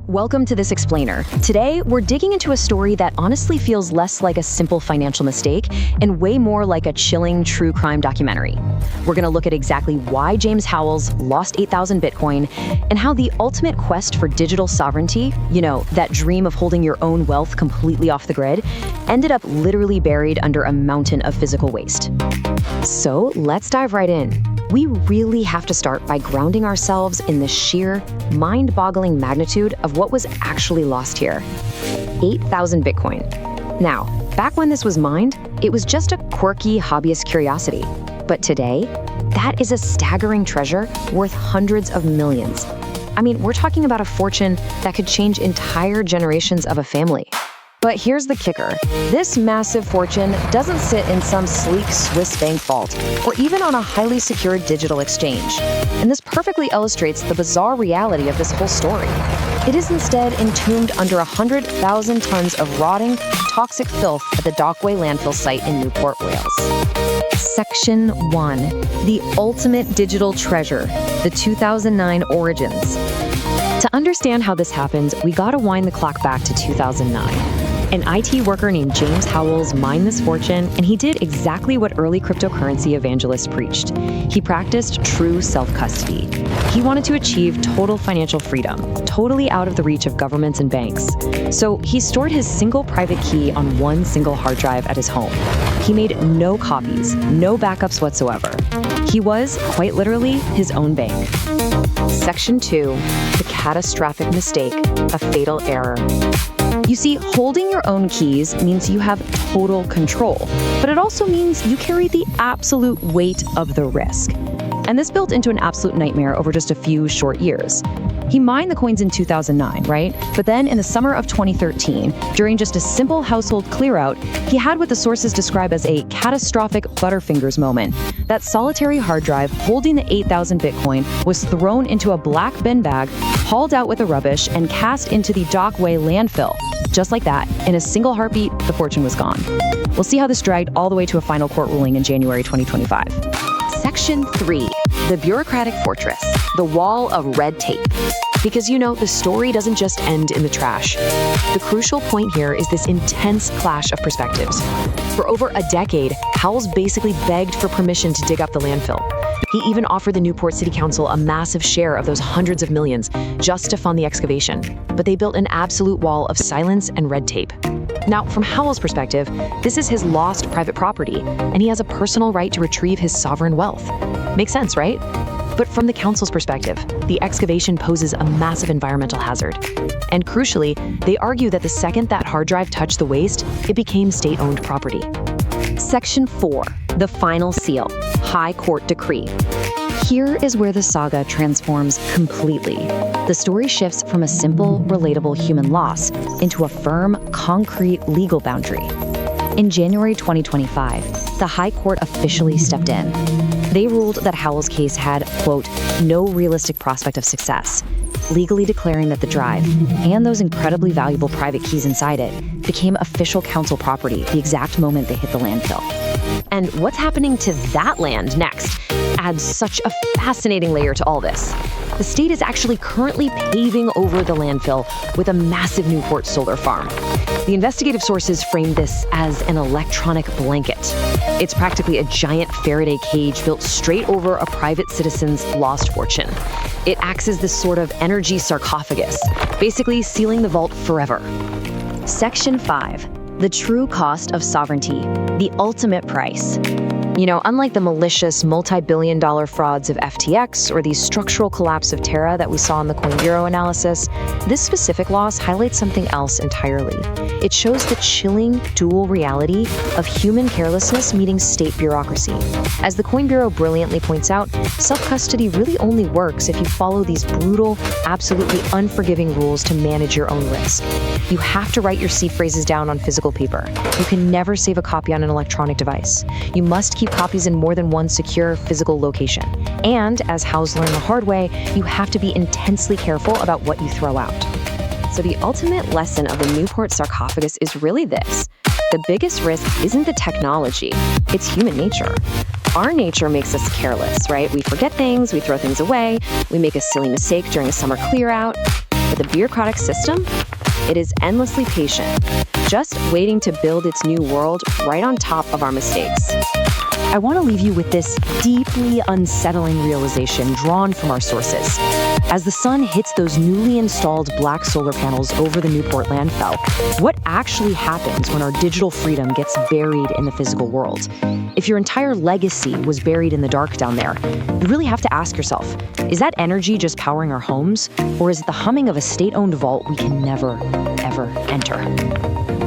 Welcome to This Explainer. Today, we're digging into a story that honestly feels less like a simple financial mistake and way more like a chilling true crime documentary. We're going to look at exactly why James Howells lost 8,000 Bitcoin and how the ultimate quest for digital sovereignty, that dream of holding your own wealth completely off the grid, ended up literally buried under a mountain of physical waste. So let's dive right in. We really have to start by grounding ourselves in the sheer, mind-boggling magnitude of what was actually lost here. 8,000 Bitcoin. Now, back when this was mined, it was just a quirky hobbyist curiosity. But today, that is a staggering treasure worth hundreds of millions. I mean, we're talking about a fortune that could change entire generations of a family. But here's the kicker. This massive fortune doesn't sit in some sleek Swiss bank vault, or even on a highly secured digital exchange. And this perfectly illustrates the bizarre reality of this whole story. It is instead entombed under 100,000 tons of rotting, toxic filth at the Dockway Landfill site in Newport, Wales. Section 1. The Ultimate Digital Treasure, the 2009 Origins. To understand how this happened, we gotta wind the clock back to 2009. An IT worker named James Howells mined this fortune, and he did exactly what early cryptocurrency evangelists preached. He practiced true self-custody. He wanted to achieve total financial freedom, totally out of the reach of governments and banks. So he stored his single private key on one single hard drive at his home. He made no copies, no backups whatsoever. He was, quite literally, his own bank. Section 2. The catastrophic mistake, a fatal error. You see, holding your own keys means you have total control, but it also means you carry the absolute weight of the risk. And this built into an absolute nightmare over just a few short years. He mined the coins in 2009, right? But then in the summer of 2013, during just a simple household clear-out, he had what the sources describe as a catastrophic Butterfingers moment. That solitary hard drive holding the 8,000 Bitcoin was thrown into a black bin bag, hauled out with the rubbish, and cast into the Dockway landfill. Just like that, in a single heartbeat, the fortune was gone. We'll see how this dragged all the way to a final court ruling in January 2025. Section 3. The bureaucratic fortress, the wall of red tape. Because the story doesn't just end in the trash. The crucial point here is this intense clash of perspectives. For over a decade, Howells basically begged for permission to dig up the landfill. He even offered the Newport City Council a massive share of those hundreds of millions just to fund the excavation. But they built an absolute wall of silence and red tape. Now, from Howells' perspective, this is his lost private property, and he has a personal right to retrieve his sovereign wealth. Makes sense, right? But from the council's perspective, the excavation poses a massive environmental hazard. And crucially, they argue that the second that hard drive touched the waste, it became state-owned property. Section 4. The Final Seal, High Court Decree. Here is where the saga transforms completely. The story shifts from a simple, relatable human loss into a firm, concrete legal boundary. In January 2025, the High Court officially stepped in. They ruled that Howells' case had, quote, no realistic prospect of success, legally declaring that the drive, and those incredibly valuable private keys inside it, became official council property the exact moment they hit the landfill. And what's happening to that land next adds such a fascinating layer to all this. The state is actually currently paving over the landfill with a massive Newport solar farm. The investigative sources framed this as an electronic blanket. It's practically a giant Faraday cage built straight over a private citizen's lost fortune. It acts as this sort of energy sarcophagus, basically sealing the vault forever. Section 5. The true cost of sovereignty, the ultimate price. Unlike the malicious multi-billion-dollar frauds of FTX or the structural collapse of Terra that we saw in the Coin Bureau analysis, this specific loss highlights something else entirely. It shows the chilling dual reality of human carelessness meeting state bureaucracy. As the Coin Bureau brilliantly points out, self-custody really only works if you follow these brutal, absolutely unforgiving rules to manage your own risk. You have to write your seed phrases down on physical paper. You can never save a copy on an electronic device. You must keep copies in more than one secure physical location. And, as Howells learned the hard way, you have to be intensely careful about what you throw out. So the ultimate lesson of the Newport sarcophagus is really this. The biggest risk isn't the technology, it's human nature. Our nature makes us careless, right? We forget things, we throw things away, we make a silly mistake during a summer clear out. But the bureaucratic system, it is endlessly patient, just waiting to build its new world right on top of our mistakes. I want to leave you with this deeply unsettling realization drawn from our sources. As the sun hits those newly installed black solar panels over the Newport landfill, what actually happens when our digital freedom gets buried in the physical world? If your entire legacy was buried in the dark down there, you really have to ask yourself, is that energy just powering our homes, or is it the humming of a state-owned vault we can never, ever enter?